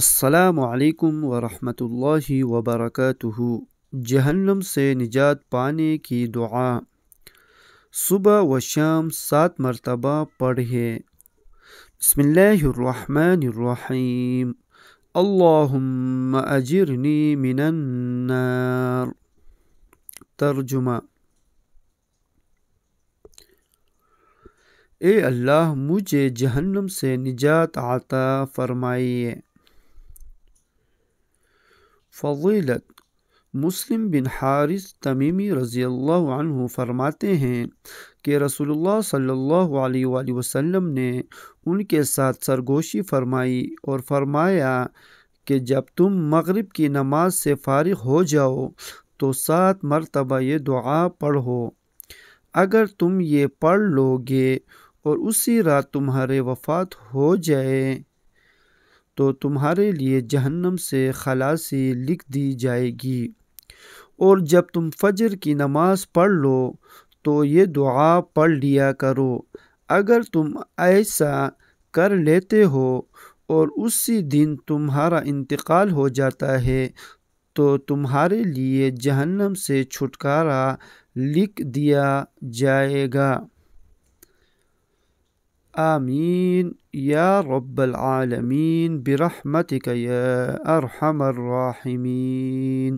السلام علیکم ورحمۃ اللہ وبرکاتہ۔ جہنم سے نجات پانے کی دعا صبح و شام 7 مرتبہ پڑھیں۔ بسم اللہ الرحمن الرحیم۔ اللہم اجرنی من النار۔ ترجمہ: اے اللہ مجھے جہنم سے نجات عطا فرمائیے۔ فضیلت: مسلم بن حارث تمیمی رضی اللہ عنہ فرماتے ہیں کہ رسول اللہ صلی اللہ علیہ وآلہ وسلم نے ان کے ساتھ سرگوشی فرمائی اور فرمایا کہ جب تم مغرب کی نماز سے فارغ ہو جاؤ تو 7 مرتبہ یہ دعا پڑھو۔ اگر تم یہ پڑھ لو گے اور اسی رات تمہارے وفات ہو جائے تو تمہارے لیے جہنم سے خلاصی لکھ دی جائے گی، اور جب تم فجر کی نماز پڑھ لو تو یہ دعا پڑھ لیا کرو۔ اگر تم ایسا کر لیتے ہو اور اسی دن تمہارا انتقال ہو جاتا ہے تو تمہارے لیے جہنم سے چھٹکارا لکھ دیا جائے گا۔ آمین یا رب العالمین برحمتک یا ارحم الراحمین۔